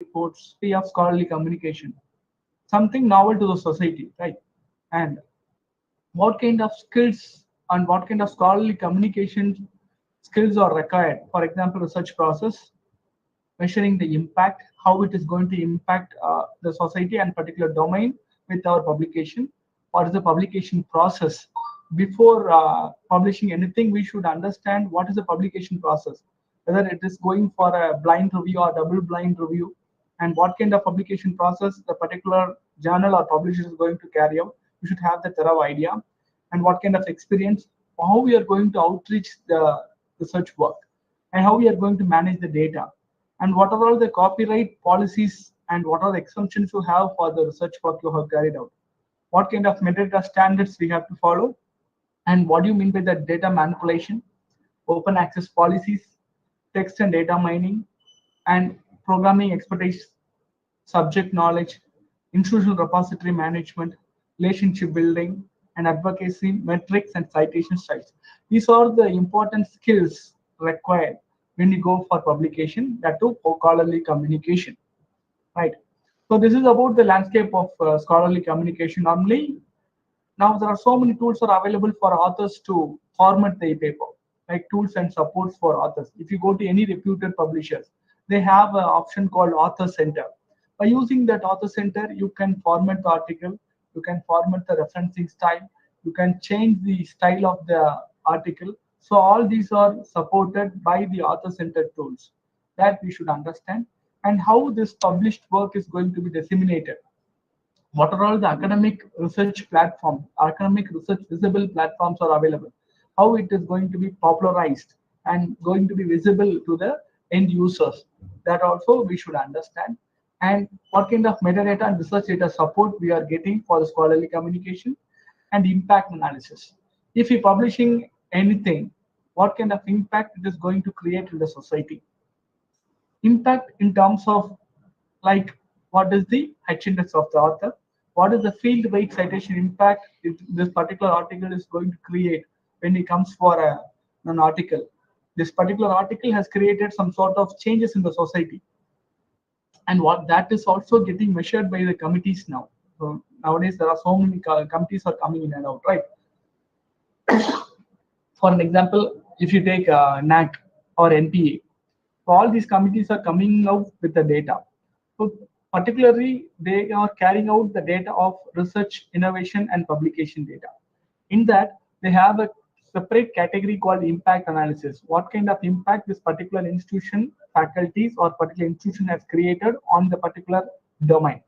reports, way of scholarly communication, something novel to the society, right? And what kind of skills and what kind of scholarly communication skills are required? For example, research process, measuring the impact, how it is going to impact the society and particular domain with our publication. What is the publication process? Before publishing anything, we should understand what is the publication process, whether it is going for a blind review or double blind review, and what kind of publication process the particular journal or publisher is going to carry out. We should have the thorough idea, and what kind of experience, how we are going to outreach the research work, and how we are going to manage the data, and what are all the copyright policies and what are the exemptions you have for the research work you have carried out, what kind of metadata standards we have to follow, and what do you mean by the data manipulation, open access policies, text and data mining, and programming expertise, subject knowledge, institutional repository management, relationship building, and advocacy, metrics, and citation styles. These are the important skills required when you go for publication, that too for scholarly communication, right? So this is about the landscape of scholarly communication. Normally, now there are so many tools are available for authors to format the paper, like tools and supports for authors. If you go to any reputed publishers, they have an option called Author Center. By using that Author Center, you can format the article, you can format the referencing style, you can change the style of the article. So all these are supported by the Author Center tools that we should understand, and how this published work is going to be disseminated. What are all the academic research platforms, academic research visible platforms are available, how it is going to be popularized and going to be visible to the end users, that also we should understand, and what kind of metadata and research data support we are getting for the scholarly communication, and impact analysis. If we publishing anything, what kind of impact it is going to create in the society, impact in terms of, like, what is the h-index of the author, what is the field weight citation impact this particular article is going to create when it comes for an article. This particular article has created some sort of changes in the society, and what that is also getting measured by the committees now. So nowadays there are so many committees are coming in and out, right? For an example, if you take NAC or NPA, all these committees are coming out with the data. So particularly, they are carrying out the data of research, innovation, and publication data. In that, they have a separate category called impact analysis. What kind of impact this particular institution, faculties, or particular institution has created on the particular domain.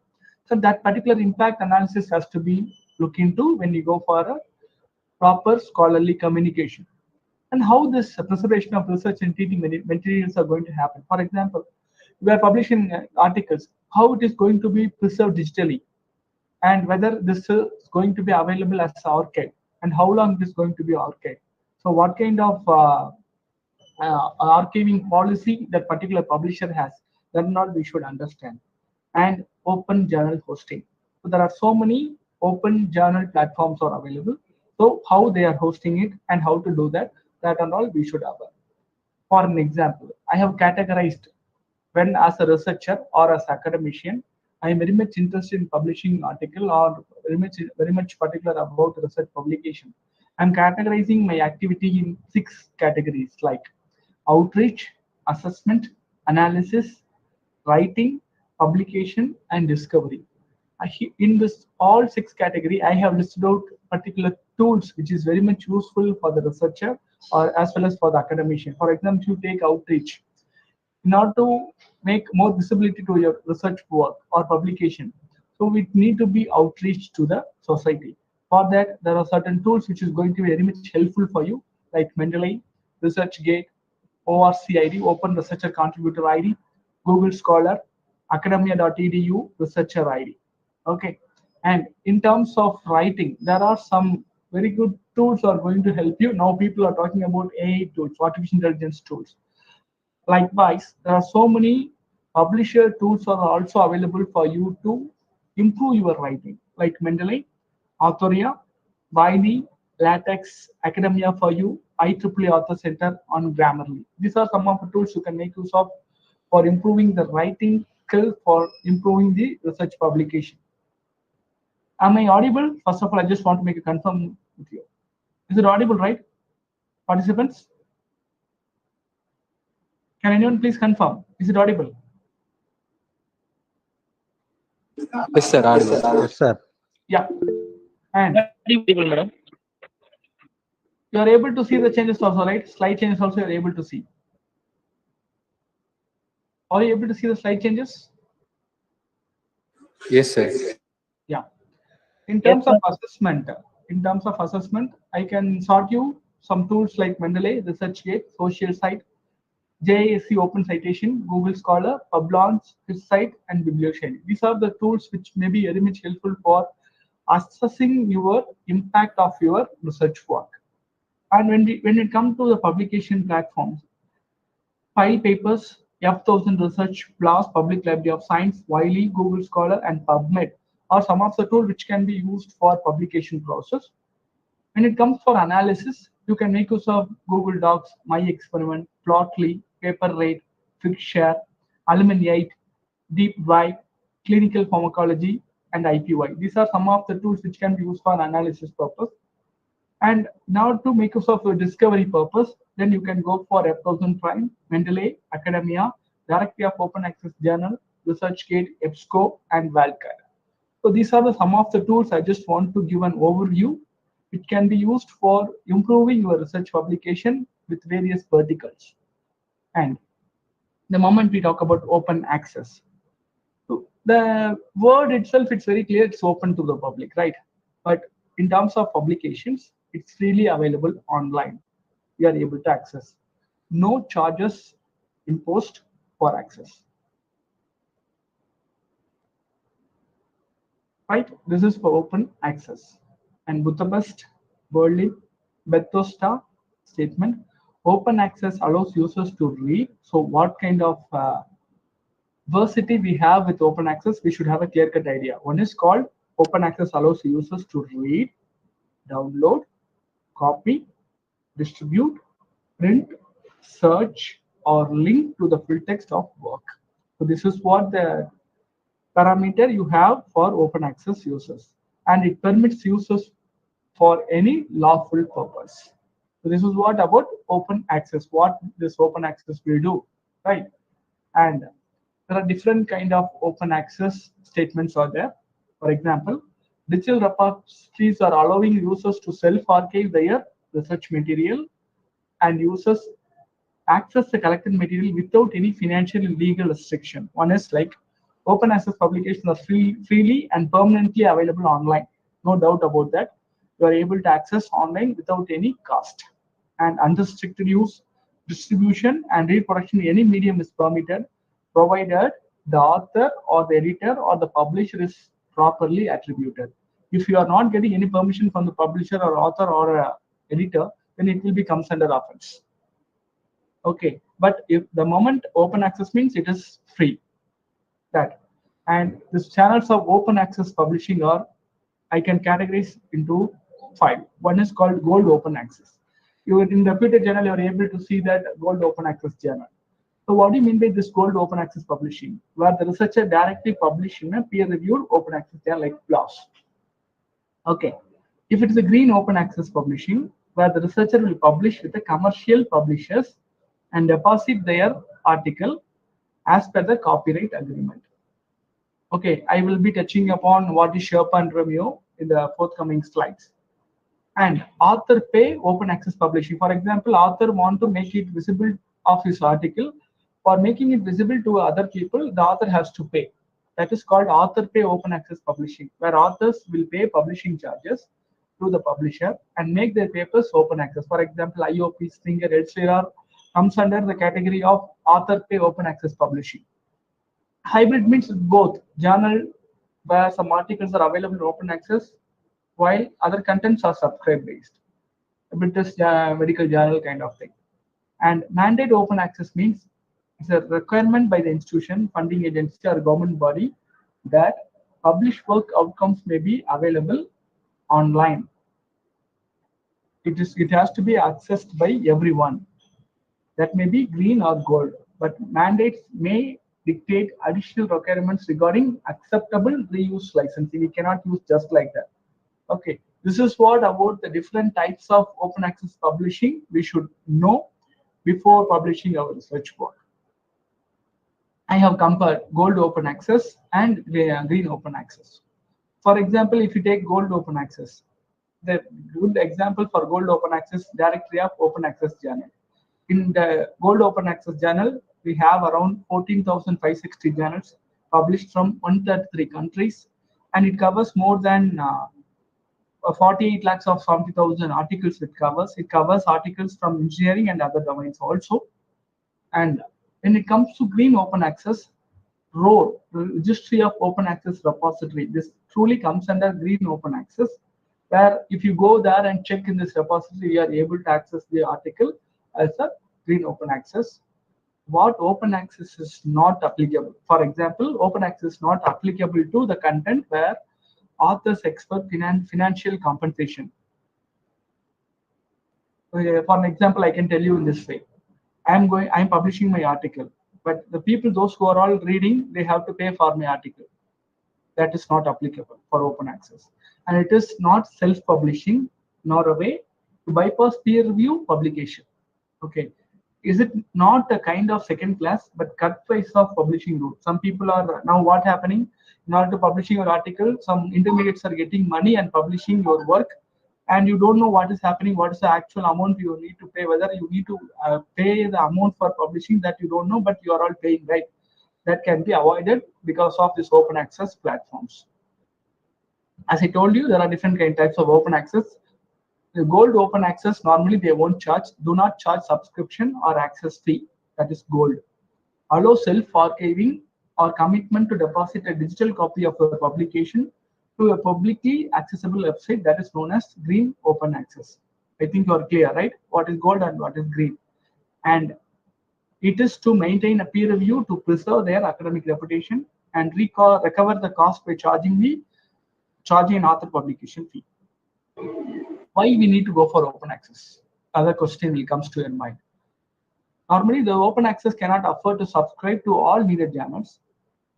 So that particular impact analysis has to be looked into when you go for a proper scholarly communication, and how this preservation of research and teaching materials are going to happen. For example, we are publishing articles, how it is going to be preserved digitally, and whether this is going to be available as archive, and how long it is going to be archived. So what kind of archiving policy that particular publisher has, that not we should understand. And open journal hosting. So there are so many open journal platforms are available. So how they are hosting it and how to do that, that and all we should have. For an example, I have categorized when as a researcher or as academician, I am very much interested in publishing article or very much particular about research publication. I'm categorizing my activity in 6 categories, like outreach, assessment, analysis, writing, publication, and discovery. In this all 6 category, I have listed out particular tools which is very much useful for the researcher or as well as for the academician. For example, you take outreach. In order to make more visibility to your research work or publication, so we need to be outreach to the society. For that, there are certain tools which is going to be very much helpful for you, like Mendeley, ResearchGate, ORCID, Open Researcher Contributor ID, Google Scholar, academia.edu, Researcher ID. Okay, and in terms of writing, there are some very good tools are going to help you. Now people are talking about AI tools, artificial intelligence tools. Likewise, there are so many publisher tools are also available for you to improve your writing, like Mendeley, Authoria, Wiley, LaTeX, Academia for You, IEEE Author Center on Grammarly. These are some of the tools you can make use of for improving the writing skill for improving the research publication. Am I audible? First of all, I just want to make a confirm with you. Is it audible, right? Participants? Can anyone please confirm? Is it audible? Yes, sir. Audible. Yes, sir. Yeah. And Audible, madam. you are able to see the changes also, right? Slide changes also you are able to see. Are you able to see the slide changes? Yes, sir. Yeah. In Yes, terms sir. of assessment, I can sort you some tools like Mendeley, ResearchGate, Social Site, JISC Open Citation, Google Scholar, Publish, HitSite, and Biblioshare. These are the tools which may be very much helpful for assessing your impact of your research work. And when it comes to the publication platforms, File Papers, F1000 Research, PLOS, Public Library of Science, Wiley, Google Scholar, and PubMed are some of the tools which can be used for publication process. When it comes for analysis, you can make use of Google Docs, My Experiment, Plotly, PaperRate, Figshare, Alumni8, DeepDive, Clinical Pharmacology, and IPY. These are some of the tools which can be used for analysis purpose. And now to make use of a discovery purpose, then you can go for F1000 Prime, Mendeley, Academia, Directory of Open Access Journal, ResearchGate, EBSCO, and Valcad. So these are some of the tools I just want to give an overview, which can be used for improving your research publication with various verticals. And the moment we talk about open access, so the word itself, it's very clear, it's open to the public, right? But in terms of publications, it's freely available online. We are able to access. No charges imposed for access. Right? This is for open access. And Budapest, Berlin, Bethesda statement. Open access allows users to read. So what kind of diversity we have with open access, we should have a clear-cut idea. One is called open access allows users to read, download, copy, distribute, print, search, or link to the full text of work. So this is what the parameter you have for open access users, and it permits users for any lawful purpose. So this is what about open access, what this open access will do, right? And there are different kind of open access statements are there. For example, digital repositories are allowing users to self-archive their research material, and users access the collected material without any financial and legal restriction. One is like open access publications are freely and permanently available online. No doubt about that. You are able to access online without any cost. And unrestricted use, distribution, and reproduction in any medium is permitted, provided the author or the editor or the publisher is properly attributed. If you are not getting any permission from the publisher or author or editor, then it will be comes under offense. Okay, but if the moment open access means it is free, that, and these channels of open access publishing are, I can categorize into 5. One is called gold open access. You in reputed journal, you are able to see that gold open access journal. So what do you mean by this gold open access publishing? Where the researcher directly published in a peer-reviewed open access journal like PLOS. Okay, if it is a green open access publishing, where the researcher will publish with the commercial publishers and deposit their article as per the copyright agreement. Okay, I will be touching upon what is Sherpa and Romeo in the forthcoming slides. And author pay open access publishing. For example, author want to make it visible of his article. For making it visible to other people, the author has to pay. That is called author pay open access publishing, where authors will pay publishing charges to the publisher and make their papers open access. For example, IOP, Springer, Elsevier comes under the category of author pay open access publishing. Hybrid means both journal where some articles are available in open access while other contents are subscribe based. A British medical journal kind of thing. And mandate open access means it's a requirement by the institution, funding agency, or government body that published work outcomes may be available online. It has to be accessed by everyone. That may be green or gold, but mandates may dictate additional requirements regarding acceptable reuse licensing. We cannot use just like that. Okay, this is what about the different types of open access publishing we should know before publishing our research work. I have compared gold open access and green open access. For example, if you take gold open access, the good example for gold open access directory of open access journal. In the gold open access journal, we have around 14,560 journals published from 133 countries, and it covers more than 48 lakhs of 70,000 articles. It covers articles from engineering and other domains also. And when it comes to green open access, ROR, Registry of Open Access Repository, this truly comes under green open access, where if you go there and check in this repository, you are able to access the article as a green open access. What open access is not applicable? For example, open access is not applicable to the content where authors expect financial compensation. For an example, I can tell you in this way. I'm publishing my article, but the people, those who are all reading, they have to pay for my article. That is not applicable for open access. And it is not self-publishing, nor a way to bypass peer review publication. Okay. Is it not a kind of second class, but cut price of publishing route? Some people are now what happening in order to publishing your article, some intermediates are getting money and publishing your work, and you don't know what is happening, what is the actual amount you need to pay, whether you need to pay the amount for publishing that you don't know, but you are all paying, right? That can be avoided because of this open access platforms. As I told you, there are different types of open access. The gold open access, normally they won't charge, do not charge subscription or access fee, that is gold. Allow self-archiving or commitment to deposit a digital copy of your publication to a publicly accessible website, that is known as green open access. I think you are clear, right? What is gold and what is green. And it is to maintain a peer review to preserve their academic reputation and recover the cost by charging an author publication fee. Why we need to go for open access? Other question will comes to your mind. Normally, the open access cannot afford to subscribe to all needed journals,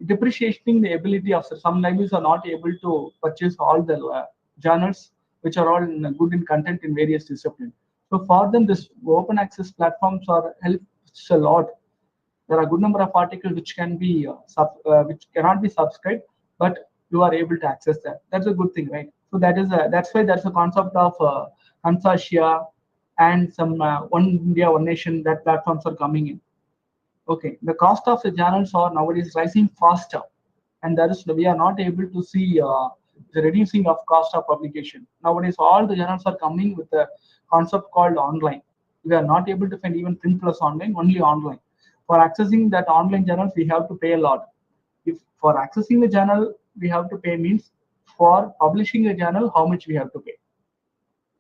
depreciating the ability of some libraries are not able to purchase all the journals which are all good in content in various disciplines. So for them, this open access platforms are helps a lot. There are a good number of articles which can be which cannot be subscribed, but you are able to access that. That's a good thing, right? So that's why there's a concept of consortia and some one India, one nation, that platforms are coming in. Okay, the cost of the journals are nowadays rising faster, and we are not able to see the reducing of cost of publication. Nowadays, all the journals are coming with a concept called online. We are not able to find even print plus online, only online. For accessing that online journals, we have to pay a lot. If for accessing the journal, we have to pay, means for publishing a journal, how much we have to pay.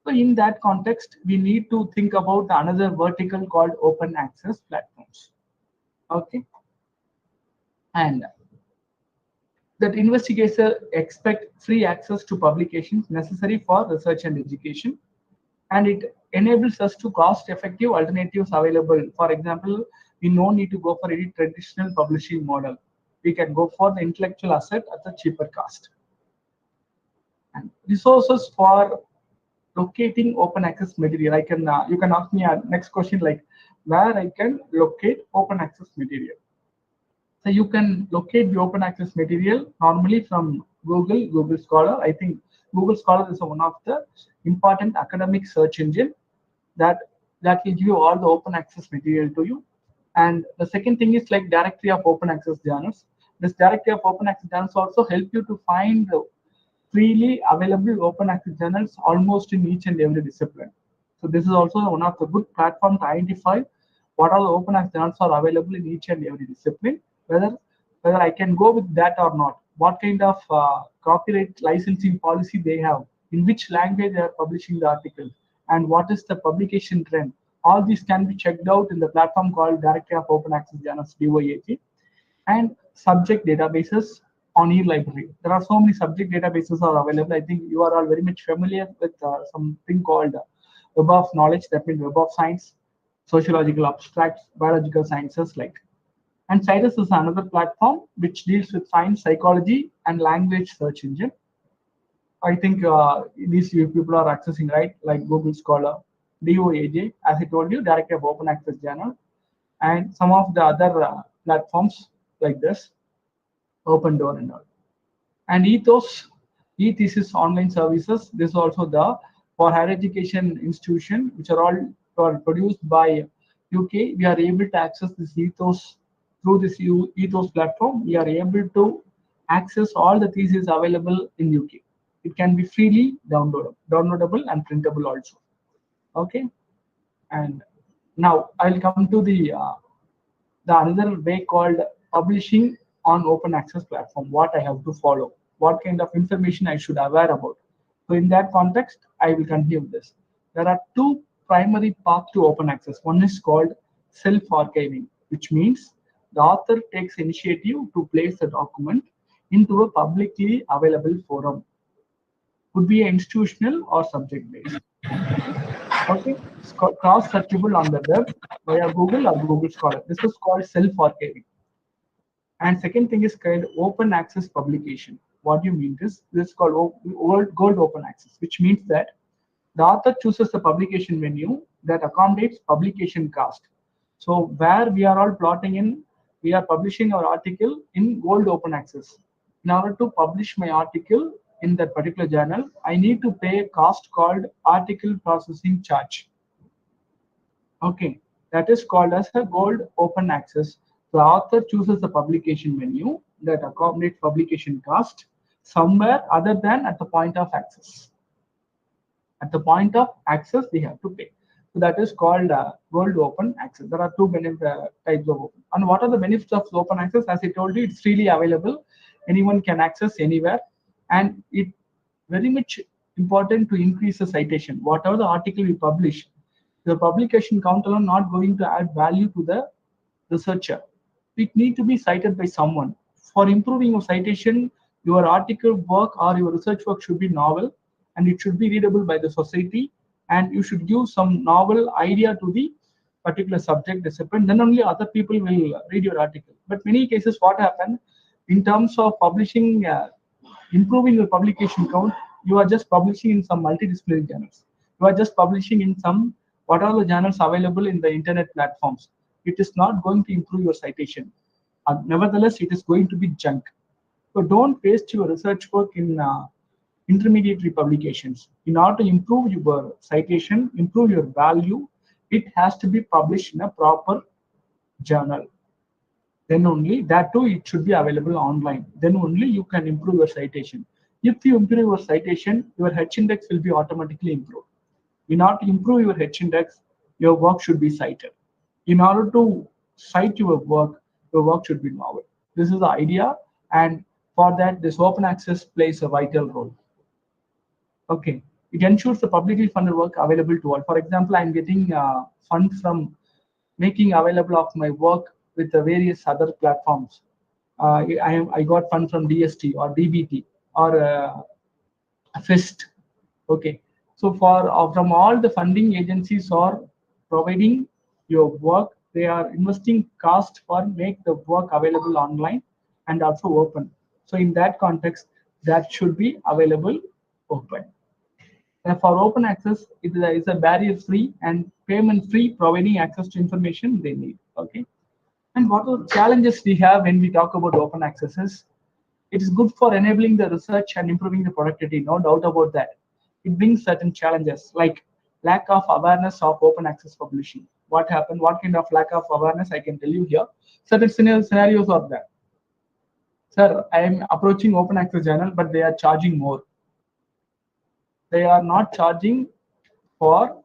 So in that context, we need to think about another vertical called open access platforms. Okay, and that investigators expect free access to publications necessary for research and education, and it enables us to cost-effective alternatives available. For example, we no need to go for any traditional publishing model. We can go for the intellectual asset at a cheaper cost. And resources for locating open access material. You can ask me a next question like where I can locate open access material. So you can locate the open access material normally from Google Scholar. I think Google Scholar is one of the important academic search engine that will give you all the open access material to you. And the second thing is like directory of open access journals. This directory of open access journals also help you to find the freely available open access journals almost in each and every discipline. So this is also one of the good platform to identify what all the open access journals are available in each and every discipline, whether I can go with that or not, what kind of copyright licensing policy they have, in which language they are publishing the article, and what is the publication trend. All these can be checked out in the platform called Directory of Open Access Journals, DOAJ, and subject databases on e-library. There are so many subject databases are available. I think you are all very much familiar with something called Web of Knowledge, that means Web of Science, sociological abstracts, biological sciences like. And Cyrus is another platform which deals with science, psychology, and language search engine. I think these you people are accessing, right, like Google Scholar, DOAJ, as I told you, Director of Open Access Journal, and some of the other platforms like this, Open Door and all. And ethos, e-thesis online services. This is also the for higher education institution, which are produced by UK. We are able to access this ethos through this ethos platform. We are able to access all the theses available in UK. It can be freely downloadable and printable also. Okay, and now I'll come to the another way called publishing on open access platform. What I have to follow, what kind of information I should aware about. So in that context, I will continue this. There are two primary paths to open access. One is called self-archiving, which means the author takes initiative to place a document into a publicly available forum. Could be institutional or subject based. Okay, it's cross-searchable on the web via Google or Google Scholar. This is called self-archiving. And second thing is called open access publication. What you mean is this is called gold open access, which means that the author chooses the publication venue that accommodates publication cost. So where we are all plotting in, we are publishing our article in gold open access. In order to publish my article in that particular journal, I need to pay a cost called article processing charge. Okay, that is called as a gold open access. The author chooses the publication venue that accommodates publication cost somewhere other than at the point of access. At the point of access, they have to pay. So that is called gold open access. There are two types of open. And what are the benefits of open access? As I told you, it's freely available. Anyone can access anywhere, and it very much important to increase the citation. Whatever the article you publish, the publication count alone not going to add value to the researcher. It need to be cited by someone. For improving your citation, your article work or your research work should be novel, and it should be readable by the society, and you should give some novel idea to the particular subject discipline. Then only other people will read your article. But many cases, what happened in terms of publishing, improving your publication count, you are just publishing in some multidisciplinary journals. You are just publishing in some what are the journals available in the internet platforms. It is not going to improve your citation. Nevertheless, it is going to be junk. So don't waste your research work in intermediary publications. In order to improve your citation, improve your value, it has to be published in a proper journal. Then only that too it should be available online. Then only you can improve your citation. If you improve your citation, your H index will be automatically improved. In order to improve your H index, your work should be cited. In order to cite your work should be novel. This is the idea, and for that, this open access plays a vital role. Okay, it ensures the publicly funded work available to all. For example, I'm getting funds from making available of my work with the various other platforms. I got funds from DST or DBT or FIST. Okay, so for from all the funding agencies are providing your work, they are investing cost for make the work available online and also open. So in that context, that should be available open. And for open access, it is a barrier-free and payment-free, providing access to information they need. Okay. And what are the challenges we have when we talk about open access is, it is good for enabling the research and improving the productivity, no doubt about that. It brings certain challenges like lack of awareness of open access publishing. What happened? What kind of lack of awareness? I can tell you here. Certain scenarios are there. Sir, I am approaching open access journal, but they are charging more. They are not charging for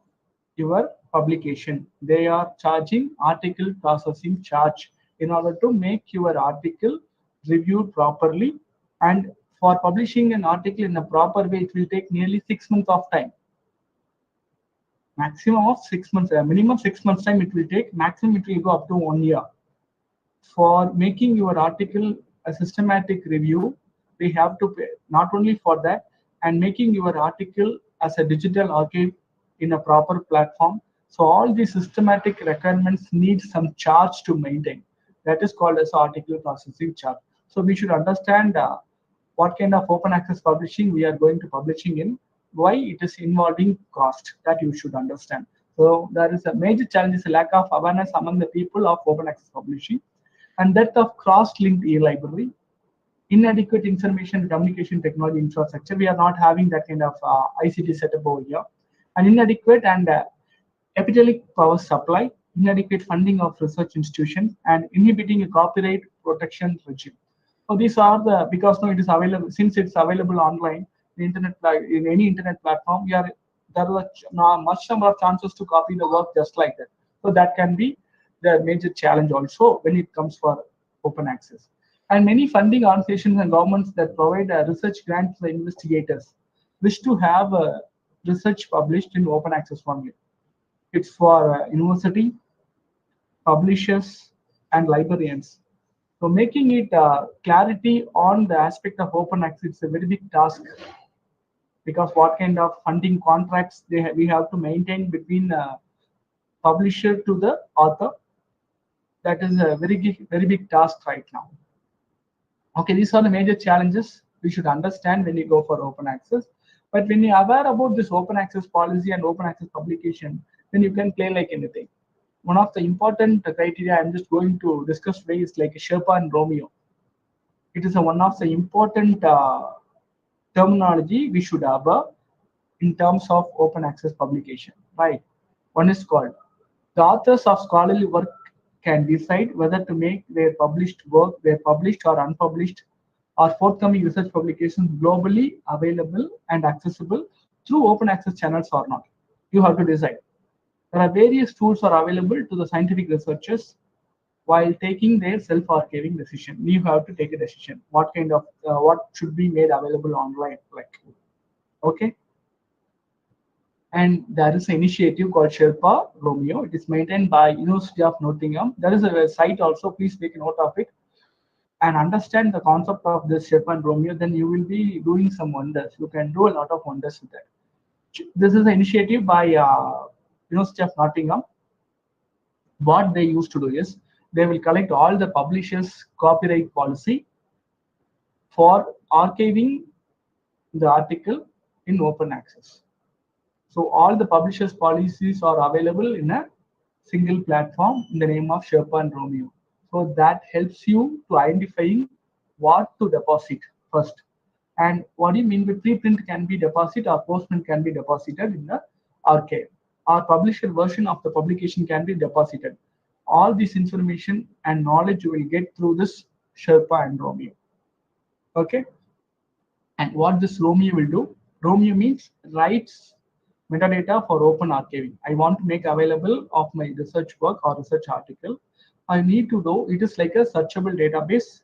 your publication. They are charging article processing charge in order to make your article reviewed properly. And for publishing an article in a proper way, it will take nearly 6 months of time. Maximum of 6 months, minimum 6 months time it will take, maximum it will go up to 1 year. For making your article a systematic review, we have to pay not only for that, and making your article as a digital archive in a proper platform. So all these systematic requirements need some charge to maintain. That is called as article processing charge. So we should understand what kind of open access publishing we are going to publishing in, why it is involving cost, that you should understand. So there is a major challenge is a lack of awareness among the people of open access publishing and that of cross-linked e-library, inadequate information and communication technology infrastructure. We are not having that kind of ICT setup over here, and inadequate and epidemic power supply, inadequate funding of research institutions, and inhibiting a copyright protection regime. So these are the because now it is available since it's available online, the internet in any internet platform. We are there are much number of chances to copy the work just like that. So that can be the major challenge also when it comes for open access. And many funding organizations and governments that provide research grants to the investigators wish to have research published in open access only. It's for university, publishers, and librarians. So making it clarity on the aspect of open access is a very big task because what kind of funding contracts we have to maintain between publisher to the author, that is a very big task right now. Okay, these are the major challenges we should understand when you go for open access. But when you're aware about this open access policy and open access publication, then you can play like anything. One of the important criteria I'm just going to discuss today is like Sherpa and Romeo. It is one of the important terminology we should have in terms of open access publication, right? One is called the authors of scholarly work can decide whether to make their published or unpublished or forthcoming research publications globally available and accessible through open access channels or not. You have to decide. There are various tools are available to the scientific researchers while taking their self-archiving decision. You have to take a decision. What kind of what should be made available online, like okay. And there is an initiative called Sherpa Romeo. It is maintained by University of Nottingham. There is a site also. Please take a note of it and understand the concept of this Sherpa and Romeo. Then you will be doing some wonders. You can do a lot of wonders with that. This is an initiative by University of Nottingham. What they used to do is they will collect all the publishers' copyright policy for archiving the article in open access. So all the publishers' policies are available in a single platform in the name of Sherpa and Romeo. So that helps you to identifying what to deposit first. And what do you mean by preprint can be deposited or postprint can be deposited in the archive. Or publisher version of the publication can be deposited. All this information and knowledge you will get through this Sherpa and Romeo. Okay. And what this Romeo will do, Romeo means rights metadata for open archiving. I want to make available of my research work or research article. I need to do it is like a searchable database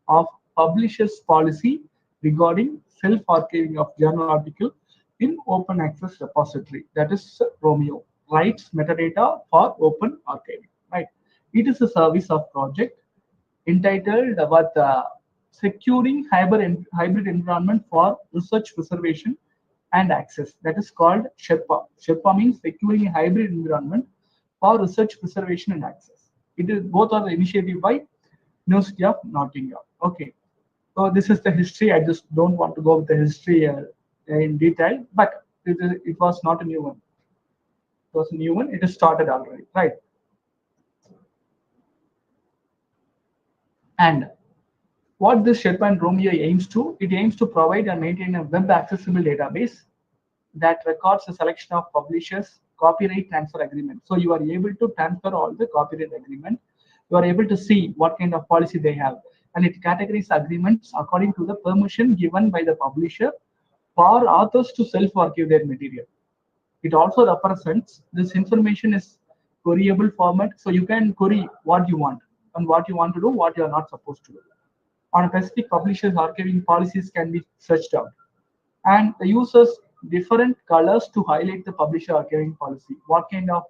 of publishers policy regarding self-archiving of journal article in open access repository. That is Romeo, rights metadata for open archiving. Right. It is a service of project entitled about securing hybrid environment for research preservation and access. That is called Sherpa. Sherpa means securing a hybrid environment for research preservation and access. It is both are the initiative by University of Nottingham. Okay. So this is the history. I just don't want to go with the history in detail, but it was not a new one. It was a new one. It is started already, right? And what this Sherpa and Romeo aims to, it aims to provide and maintain a web accessible database that records a selection of publishers' copyright transfer agreement. So you are able to transfer all the copyright agreement. You are able to see what kind of policy they have. And it categorizes agreements according to the permission given by the publisher for authors to self-archive their material. It also represents this information is queryable format. So you can query what you want and what you want to do, what you are not supposed to do. On a specific publisher's archiving policies can be searched out. And the users different colors to highlight the publisher archiving policy. What kind of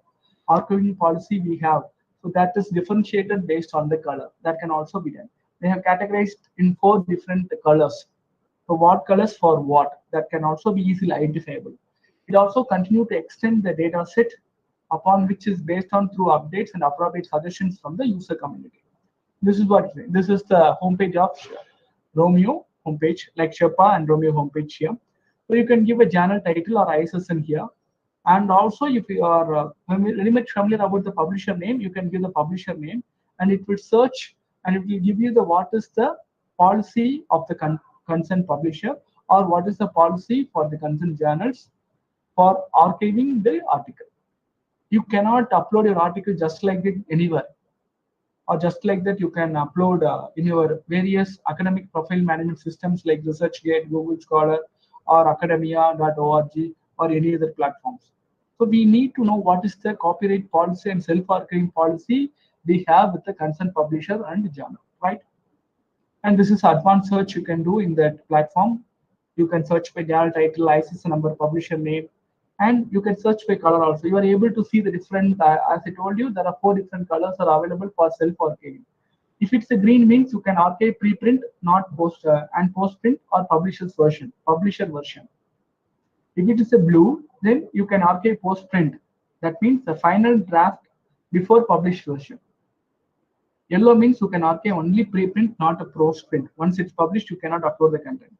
archiving policy we have. So that is differentiated based on the color. That can also be done. They have categorized in 4 different colors. So what colors for what? That can also be easily identifiable. It also continue to extend the data set upon which is based on through updates and appropriate suggestions from the user community. This is what this is the homepage of Romeo homepage, like Sherpa and Romeo homepage here. So you can give a journal title or ISSN here. And also, if you are very much familiar about the publisher name, you can give the publisher name, and it will search and it will give you the what is the policy of the concerned publisher, or what is the policy for the concerned journals for archiving the article. You cannot upload your article just like it anywhere, or just like that you can upload in your various academic profile management systems like ResearchGate, Google Scholar, or academia.org, or any other platforms. So we need to know what is the copyright policy and self-archiving policy we have with the concerned publisher and journal, right? And this is advanced search you can do in that platform. You can search by journal title, license number, publisher name, and you can search by color also. You are able to see the different, as I told you, there are 4 different colors are available for self-archiving. If it's a green means you can archive preprint, not post and post-print or publisher version. If it is a blue, then you can archive post-print. That means the final draft before published version. Yellow means you can archive only preprint, not a post-print. Once it's published, you cannot upload the content.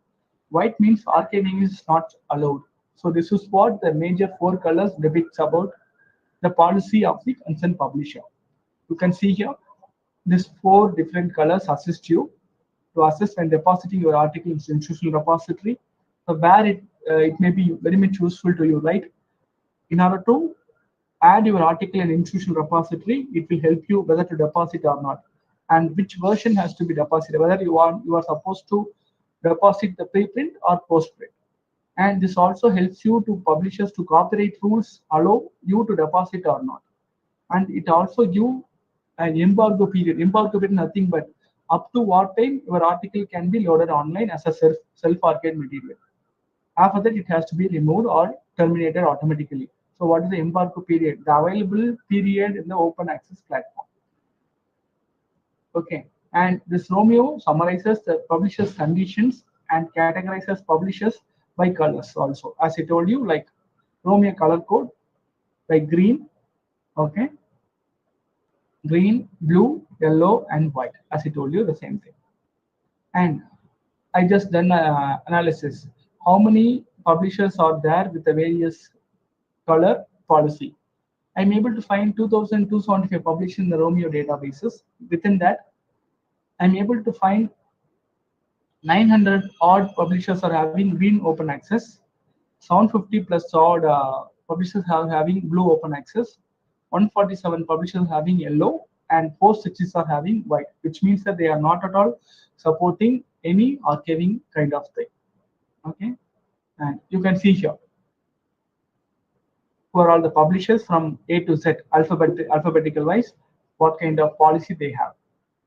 White means archiving is not allowed. So this is what the major 4 colors depicts about the policy of the concerned publisher. You can see here, these 4 different colors assist you to assess when depositing your article in institutional repository. So where it may be very much useful to you, right? In order to add your article in institutional repository, it will help you whether to deposit or not, and which version has to be deposited, whether you are supposed to deposit the preprint or postprint. And this also helps you to publishers to copyright rules allow you to deposit or not. And it also give an embargo period. Embargo period nothing but up to what time your article can be loaded online as a self-archived material. After that, it has to be removed or terminated automatically. So what is the embargo period? The available period in the open access platform. Okay. And this Romeo summarizes the publisher's conditions and categorizes publishers by colors also. As I told you, like Romeo color code, like green, okay, green, blue, yellow, and white. As I told you, the same thing. And I just done analysis. How many publishers are there with the various color policy? I'm able to find 2,275 published in the Romeo databases. Within that, I'm able to find 900 odd publishers are having green open access. 750 plus odd publishers are having blue open access. 147 publishers having yellow, and 460 are having white, which means that they are not at all supporting any archiving kind of thing. Okay, and you can see here who are all the publishers from A to Z, alphabetical wise, what kind of policy they have.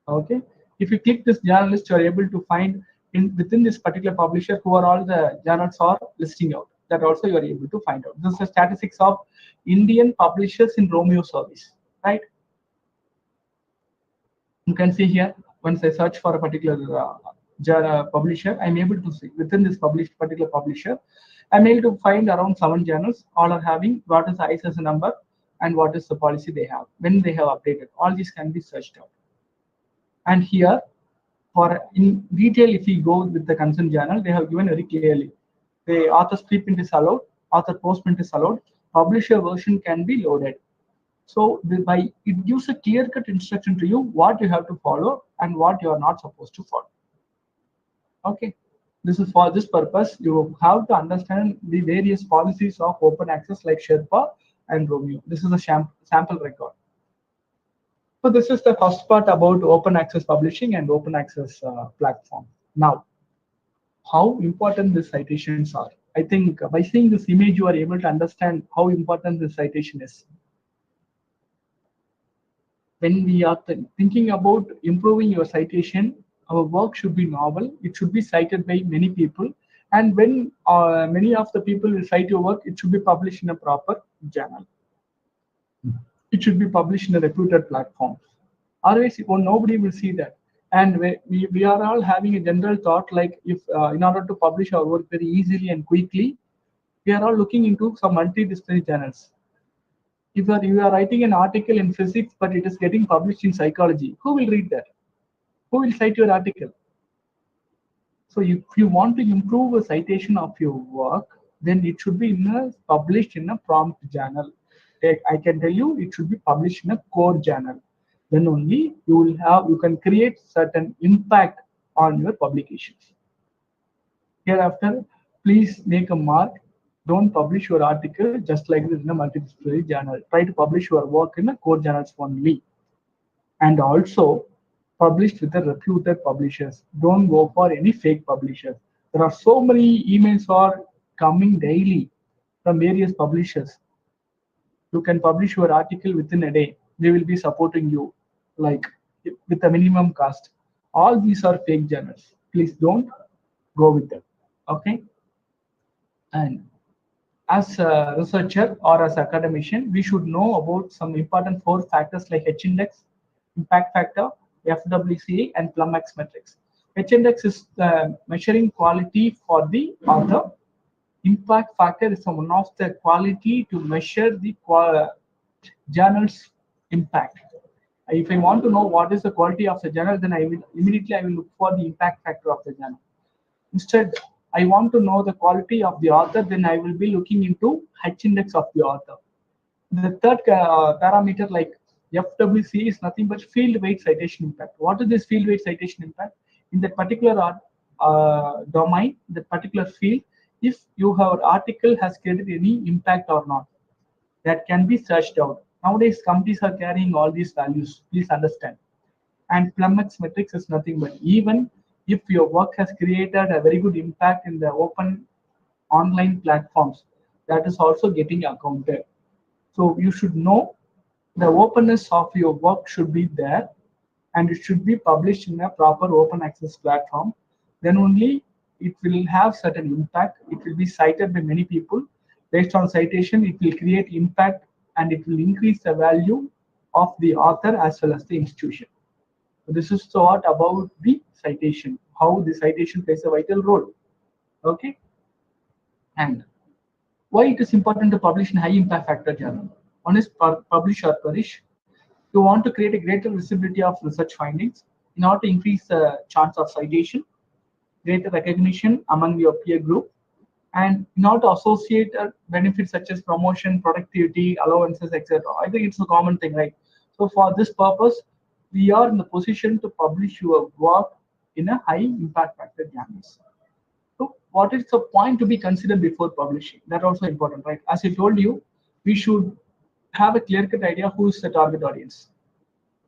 Okay, if you click this journal list, you are able to find in within this particular publisher who are all the journals are listing out. That also you are able to find out. This is the statistics of Indian publishers in Romeo service, right? You can see here, once I search for a particular publisher, I'm able to see within this particular publisher, I'm able to find around 7 journals. All are having what is the ISSN number and what is the policy they have, when they have updated. All these can be searched out. And here, for in detail, if we go with the concerned journal, they have given very clearly. The author's preprint is allowed, author postprint is allowed, publisher version can be loaded. So by it gives a clear-cut instruction to you what you have to follow and what you are not supposed to follow. Okay, this is for this purpose. You have to understand the various policies of open access like Sherpa and Romeo. This is a sample record. So this is the first part about open access publishing and open access platform. Now, how important these citations are. I think by seeing this image, you are able to understand how important this citation is. When we are thinking about improving your citation, our work should be novel. It should be cited by many people. And when many of the people will cite your work, it should be published in a proper journal. It should be published in a reputed platform. Otherwise, nobody will see that. And we are all having a general thought like if in order to publish our work very easily and quickly, we are all looking into some multidisciplinary journals. If you are writing an article in physics, but it is getting published in psychology, who will read that? Who will cite your article? So if you want to improve a citation of your work, then it should be published in a prompt journal. I can tell you it should be published in a core journal. Then only you can create certain impact on your publications. Hereafter, please make a mark. Don't publish your article just like this in a multidisciplinary journal. Try to publish your work in a core journals only, and also published with the reputed publishers. Don't go for any fake publishers. There are so many emails are coming daily from various publishers. You can publish your article within a day. They will be supporting you, like with a minimum cost. All these are fake journals. Please don't go with them. Okay. And as a researcher or as academician, we should know about some important four factors like H index, impact factor, FWCA, and Plumx metrics. H index is measuring quality for the author. Impact factor is one of the quality to measure the journal's impact. If I want to know what is the quality of the journal, then I will look for the impact factor of the journal. Instead, I want to know the quality of the author, then I will be looking into H index of the author. The third parameter, like FWC, is nothing but field weight citation impact. What is this field weight citation impact? In that particular domain, that particular field, if your article has created any impact or not, that can be searched out. Nowadays, companies are carrying all these values. Please understand. And Plumx metrics is nothing but even if your work has created a very good impact in the open online platforms, that is also getting accounted. So you should know the openness of your work should be there, and it should be published in a proper open access platform. Then only it will have certain impact. It will be cited by many people. Based on citation, it will create impact and it will increase the value of the author as well as the institution. So this is thought about the citation, how the citation plays a vital role. Okay, and why it is important to publish in high impact factor journal. One is publish or perish. You want to create a greater visibility of research findings in order to increase the chance of citation, greater recognition among your peer group, and in order to associate benefits such as promotion, productivity, allowances, etc. I think it's a common thing, right? So for this purpose, we are in the position to publish your work in a high impact factor journals. So what is the point to be considered before publishing? That also important, right? As I told you, we should have a clear-cut idea who is the target audience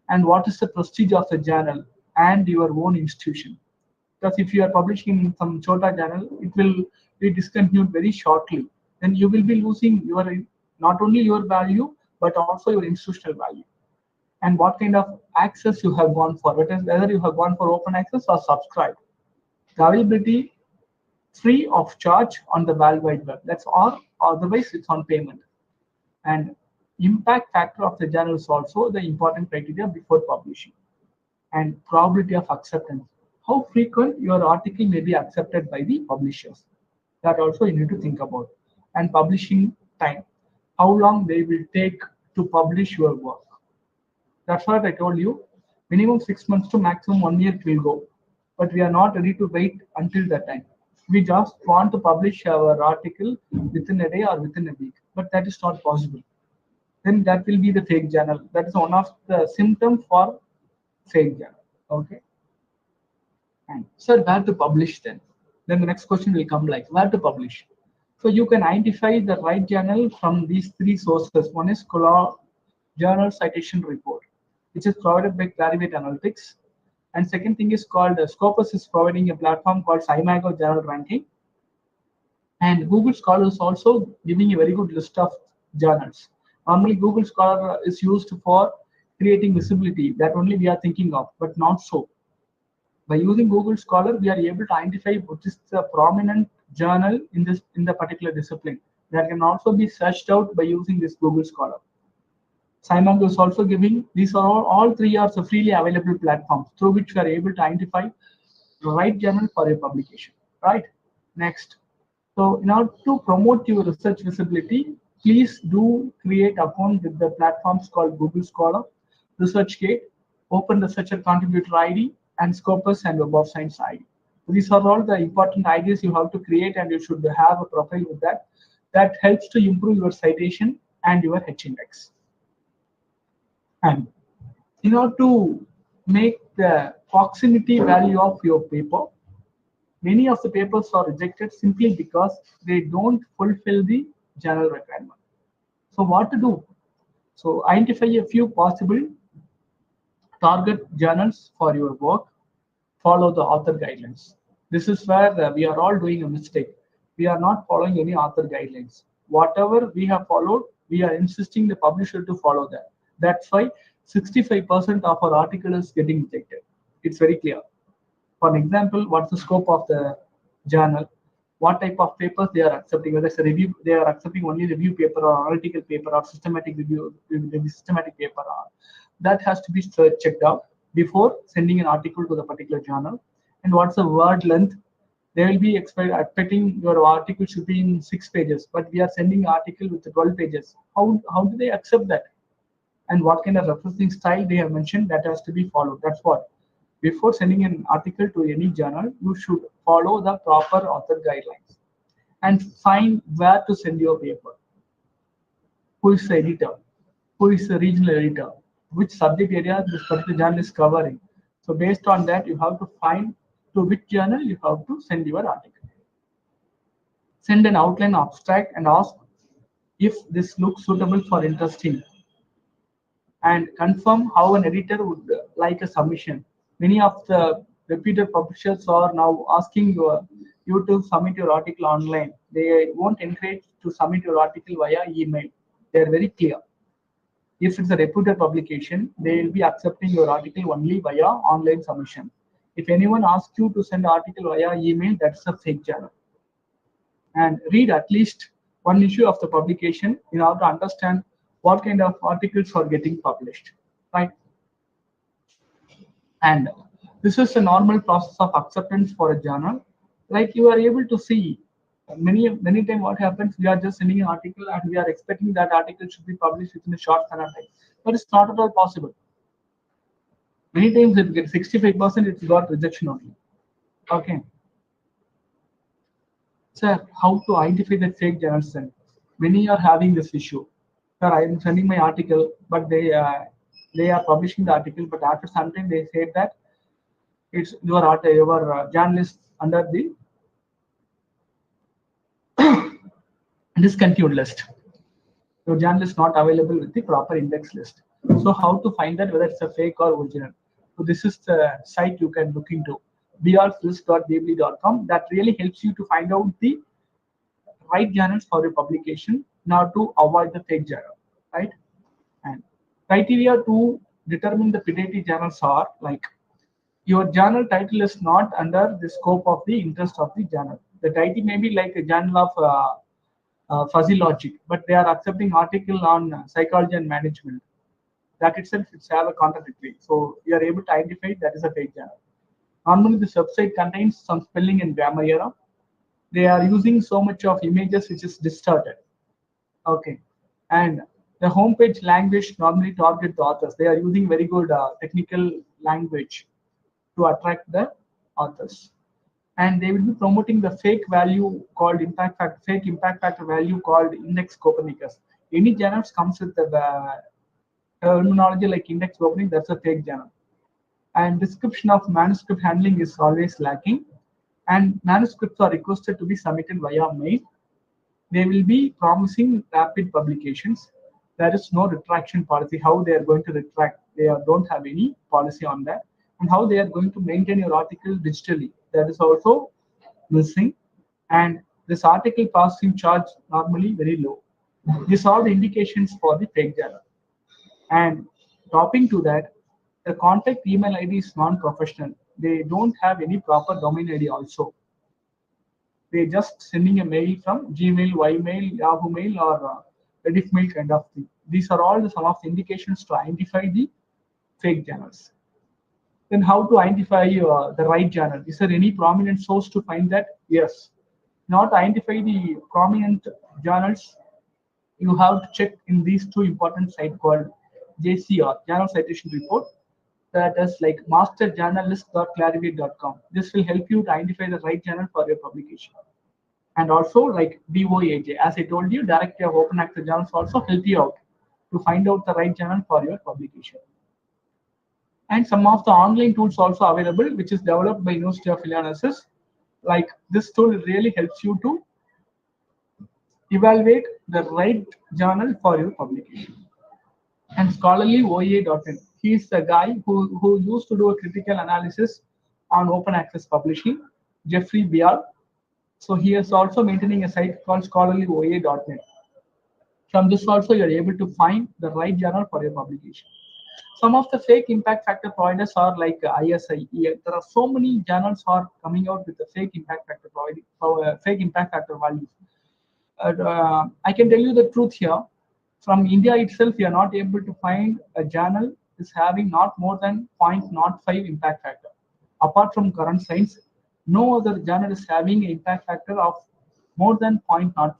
and what is the prestige of the journal and your own institution. Because if you are publishing in some chota journal, it will be discontinued very shortly. Then you will be losing your not only your value but also your institutional value. And what kind of access you have gone for, whether you have gone for open access or subscribe. The availability free of charge on the World Wide Web. That's all. Otherwise, it's on payment. And impact factor of the journal is also the important criteria before publishing. And probability of acceptance. How frequent your article may be accepted by the publishers. That also you need to think about. And publishing time. How long they will take to publish your work. That's what I told you. Minimum 6 months to maximum 1 year it will go. But we are not ready to wait until that time. We just want to publish our article within a day or within a week. But that is not possible. Then that will be the fake journal. That is one of the symptoms for fake journal. Okay. And sir, where to publish then? Then the next question will come like where to publish. So you can identify the right journal from these three sources. One is Journal Citation Report, which is provided by Clarivate Analytics. And second thing is called Scopus is providing a platform called Scimago Journal Ranking. And Google Scholar is also giving a very good list of journals. Normally, Google Scholar is used for creating visibility that only we are thinking of, but not so. By using Google Scholar, we are able to identify what is the prominent journal in the particular discipline that can also be searched out by using this Google Scholar. Scimago is also giving, these are all three are freely available platforms through which we are able to identify the right journal for your publication. Right? Next. So in order to promote your research visibility, please do create account with the platforms called Google Scholar, ResearchGate, Open Researcher Contributor ID, and Scopus and Web of Science ID. So these are all the important IDs you have to create, and you should have a profile with that. That helps to improve your citation and your H index. And in order to make the proximity value of your paper, many of the papers are rejected simply because they don't fulfill the journal requirement. So what to do? So identify a few possible target journals for your work, follow the author guidelines. This is where we are all doing a mistake. We are not following any author guidelines. Whatever we have followed, we are insisting the publisher to follow that. That's why 65% of our article is getting rejected. It's very clear. For example, what's the scope of the journal? What type of papers they are accepting? Whether it's a review, they are accepting only review paper or analytical paper or systematic systematic paper. That has to be checked out before sending an article to the particular journal. And what's the word length? They will be expecting your article should be in 6 pages, but we are sending article with 12 pages. How do they accept that? And what kind of referencing style they have mentioned, that has to be followed. That's what. Before sending an article to any journal, you should follow the proper author guidelines and find where to send your paper. Who is the editor? Who is the regional editor? Which subject area this particular journal is covering? So based on that, you have to find to which journal you have to send your article. Send an outline abstract and ask if this looks suitable for interesting, and confirm how an editor would like a submission. Many of the reputed publishers are now asking you to submit your article online. They won't encourage to submit your article via email. They are very clear. If it's a reputed publication, they will be accepting your article only via online submission. If anyone asks you to send article via email, that's a fake journal. And read at least one issue of the publication in order to understand what kind of articles are getting published, right? And this is a normal process of acceptance for a journal. Like you are able to see many times what happens, we are just sending an article and we are expecting that article should be published within a short span of time, but it's not at all possible. Many times it gets 65%, it's got rejection only. Okay. Sir, how to identify the fake journals then? Many are having this issue. Sir, I am sending my article, but they are publishing the article, but after some time they say that it's your journalist under the discontinued list. Your journal is not available with the proper index list. So how to find that whether it's a fake or original? So this is the site you can look into, brlist.bably.com. That really helps you to find out the right journals for your publication, now to avoid the fake journal, right? And criteria to determine the predatory journals are like your journal title is not under the scope of the interest of the journal. The title may be like a journal of fuzzy logic, but they are accepting article on psychology and management. That itself it's have a contradictory. So you are able to identify that is a fake journal. Normally, this website contains some spelling and grammar error. They are using so much of images which is distorted. Okay, and the homepage language normally target the authors. They are using very good technical language to attract the authors, and they will be promoting the fake value called fake impact factor value called index Copernicus. Any journals comes with the terminology like index opening, that's a fake journal. And description of manuscript handling is always lacking, and manuscripts are requested to be submitted via mail. They will be promising rapid publications. There is no retraction policy. How they are going to retract? Don't have any policy on that. And how they are going to maintain your article digitally? That is also missing. And this article processing charge normally very low. These are the indications for the fake journal. And topping to that, the contact email ID is non-professional. They don't have any proper domain ID also. They just sending a mail from Gmail, Ymail, Yahoo Mail, or Rediff Mail kind of thing. These are all some of the indications to identify the fake journals. Then how to identify the right journal? Is there any prominent source to find that? Yes. Not identify the prominent journals, you have to check in these two important sites called JCR, Journal Citation Report. that is like masterjournalist.clarivate.com. This will help you to identify the right journal for your publication. And also like DOAJ, as I told you, Directory of Open Access Journals also help you out to find out the right journal for your publication. And some of the online tools also available, which is developed by University of Illinois. Like this tool really helps you to evaluate the right journal for your publication. And scholarly OEA.in. He is the guy who used to do a critical analysis on open access publishing, Jeffrey Bial. So he is also maintaining a site called scholarlyoa.net. From this also you are able to find the right journal for your publication. Some of the fake impact factor providers are like ISI. There are so many journals are coming out with the fake impact factor fake impact factor values. I can tell you the truth here. From India itself, we are not able to find a journal is having not more than 0.05 impact factor. Apart from current science, no other journal is having an impact factor of more than 0.05.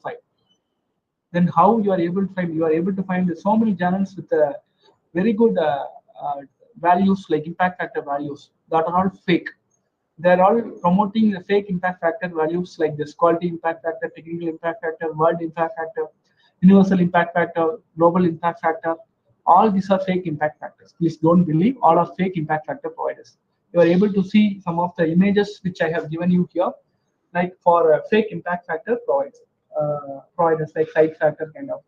Then how you are able to find? You are able to find so many journals with very good uh, values like impact factor values that are all fake. They're all promoting the fake impact factor values like this quality impact factor, technical impact factor, world impact factor, universal impact factor, global impact factor. All these are fake impact factors. Please don't believe all are fake impact factor providers. You are able to see some of the images which I have given you here, like for fake impact factor providers like site factor kind of.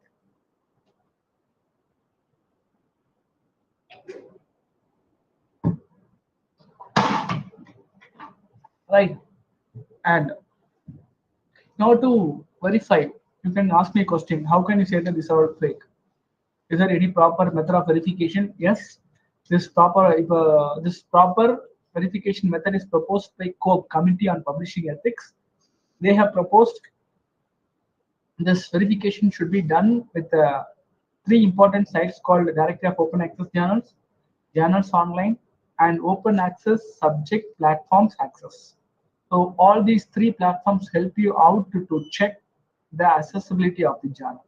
Right. And now to verify, you can ask me a question. How can you say that these are fake? Is there any proper method of verification? Yes. This proper verification method is proposed by COPE, Committee on Publishing Ethics. They have proposed this verification should be done with three important sites called Directory of Open Access Journals, Journals Online, and Open Access Subject Platforms Access. So all these three platforms help you out to check the accessibility of the journal.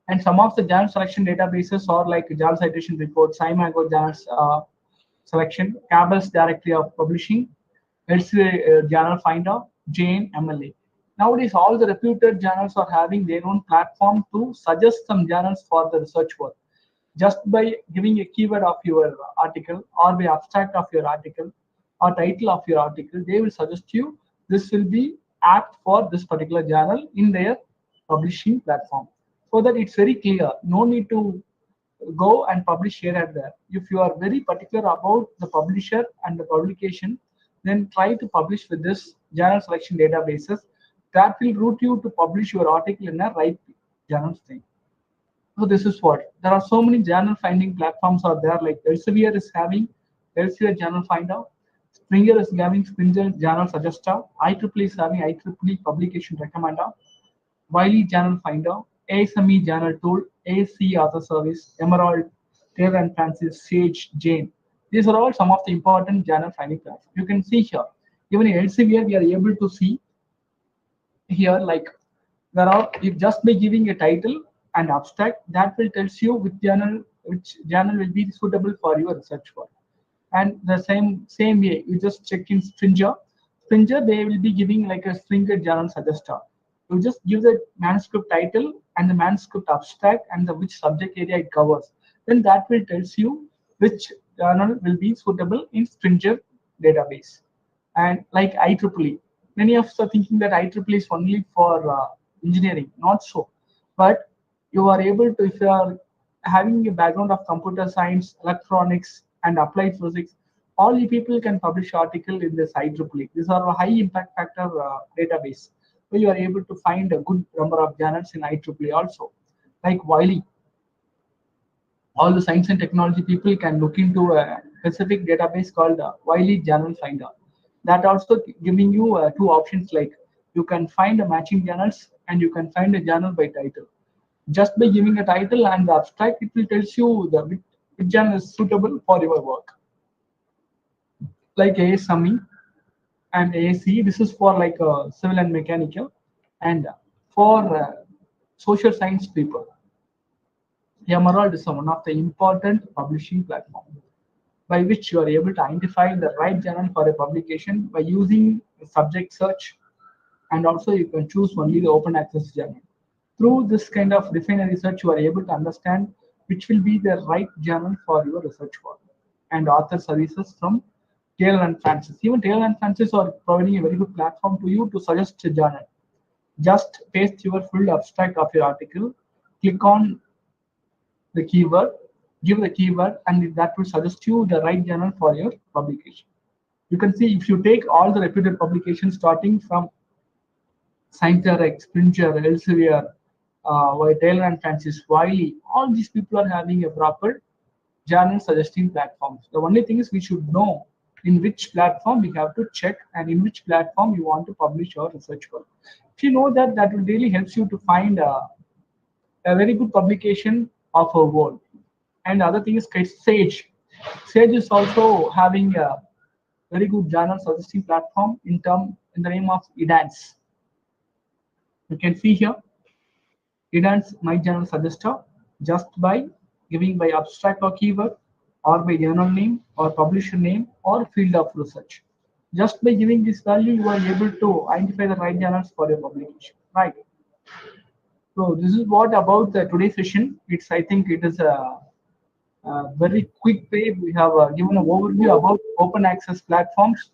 And some of the journal selection databases are like Journal Citation Report, SciMago Journals Selection, Cabell's Directory of Publishing, Elsevier Journal Finder, Jane, MLA. Nowadays, all the reputed journals are having their own platform to suggest some journals for the research work. Just by giving a keyword of your article or the abstract of your article or title of your article, they will suggest you this will be apt for this particular journal in their publishing platform. So that it's very clear, no need to go and publish here and there. If you are very particular about the publisher and the publication, then try to publish with this journal selection databases. That will route you to publish your article in a right journal thing. So this is what there are so many journal finding platforms are there. Like Elsevier is having Elsevier Journal Finder, Springer is having Springer Journal Suggester, IEEE is having IEEE Publication Recommender, Wiley Journal Finder, ASME Journal Tool, ASC Author Service, Emerald, Taylor and Francis, Sage, Jane. These are all some of the important journal finding platforms. You can see here, even in Elsevier, we are able to see here like there are if just by giving a title and abstract that will tells you which journal will be suitable for your research work. And the same way you just check in Springer they will be giving like a Springer journal suggester. You just give the manuscript title and the manuscript abstract and the which subject area it covers, then that will tells you which journal will be suitable in Springer database. And like IEEE, many of us are thinking that IEEE is only for engineering. Not so, but you are able to, if you are having a background of computer science, electronics, and applied physics, all the people can publish article in this IEEE. These are a high impact factor database, so you are able to find a good number of journals in IEEE also. Like Wiley, all the science and technology people can look into a specific database called Wiley Journal Finder. That also giving you two options, like you can find a matching journals and you can find a journal by title. Just by giving a title and the abstract, it will tells you which journal is suitable for your work. Like ASME and ASC, this is for like civil and mechanical, and for social science people. Emerald is one of the important publishing platforms. by which you are able to identify the right journal for a publication by using subject search, and also you can choose only the open access journal. Through this kind of refinery research, you are able to understand which will be the right journal for your research work. And author services from Taylor and Francis. Even Taylor and Francis are providing a very good platform to you to suggest a journal. Just paste your full abstract of your article, click on the keyword, give the keyword, and that will suggest you the right journal for your publication. You can see if you take all the reputed publications starting from Scientific, Springer, Elsevier, Taylor and Francis, Wiley, all these people are having a proper journal suggesting platforms. The only thing is we should know in which platform we have to check and in which platform you want to publish your research work. If you know that, that will really helps you to find a very good publication of a world. And the other thing is Sage. Sage is also having a very good journal suggesting platform in the name of Edance. You can see here Edance My Journal Suggester just by giving by abstract or keyword or by journal name or publisher name or field of research. Just by giving this value, you are able to identify the right journals for your publication. Right. So this is what about the today's session. I think it is a very quick way. We have given an overview about open access platforms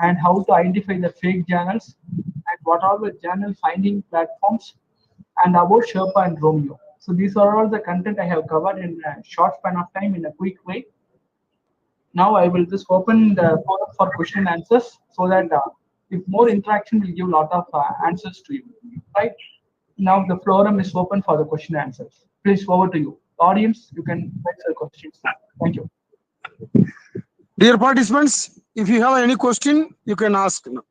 and how to identify the fake journals and what are the journal finding platforms and about Sherpa and Romeo. So these are all the content I have covered in a short span of time in a quick way. Now I will just open the forum for question and answers so that if more interaction will give a lot of answers to you. Right now the forum is open for the question and answers. Please over to you. Audience, you can raise your questions. Thank you. Dear participants, if you have any question, you can ask now.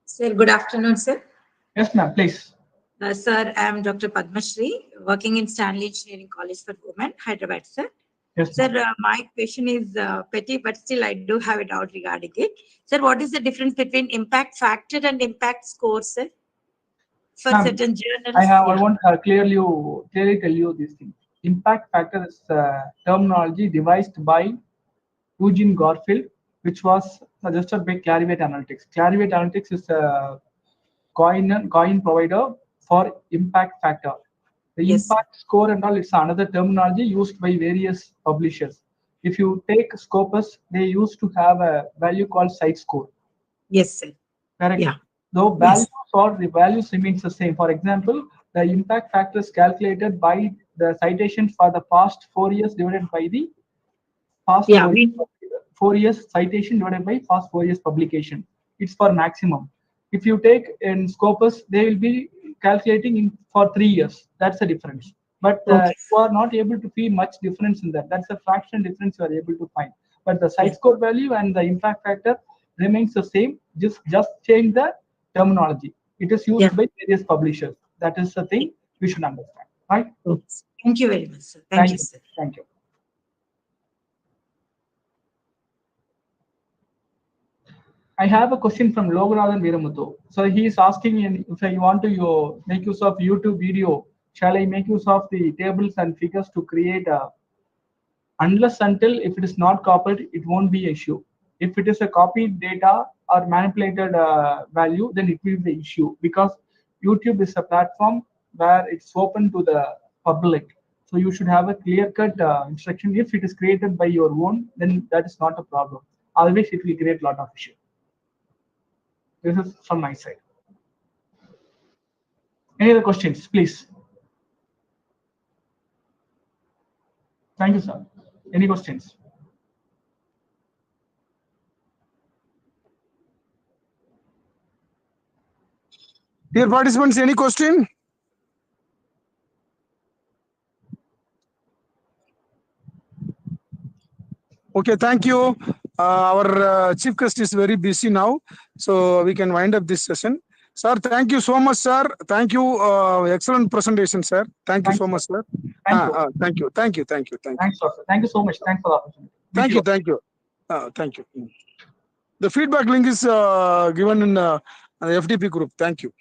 Sir, good afternoon, sir. Yes, ma'am, please. Sir, I am Dr. Padma Shri, working in Stanley Engineering College for Women, Hyderabad, sir. Yes, sir, my question is petty, but still I do have a doubt regarding it. Sir, what is the difference between impact factor and impact score, sir? For certain journals. I want to clearly tell you this thing. Impact factor is terminology devised by Eugene Garfield, which was suggested by Clarivate Analytics. Clarivate Analytics is a coin provider for impact factor. The impact score and all, it's another terminology used by various publishers. If you take Scopus, they used to have a value called site score. Yes, sir. Correct. Yeah. Though values or the values remains the same. For example, the impact factor is calculated by the citations for the past 4 years divided by the past 4 years citation divided by past 4 years publication. It's for maximum. If you take in Scopus, they will be calculating for 3 years. That's the difference. But you are not able to see much difference in that. That's a fraction difference you are able to find. But the site score value and the impact factor remains the same. Just change the terminology. It is used by various publishers. That is the thing we should understand. Right? Thank you very much, sir. Thank you, sir. Thank you. I have a question from Loganathan Veeramuthu. So he is asking if I want to make use of YouTube video, shall I make use of the tables and figures to create a, unless until if it is not copied, it won't be an issue. If it is a copied data or manipulated value, then it will be the issue because YouTube is a platform where it's open to the public. So you should have a clear-cut instruction. If it is created by your own, then that is not a problem. Otherwise, it will create a lot of issues. This is from my side. Any other questions, please? Thank you, sir. Any questions? Dear participants, any question? Okay, thank you. Our chief guest is very busy now, so we can wind up this session. Sir, thank you so much, sir. Thank you. Excellent presentation, sir. Thank you so much, sir. Thank you. Thank you, sir. Thanks, sir. Thank you so much. Thanks for the opportunity. Thank you. Thank you. The feedback link is given in the FDP group. Thank you.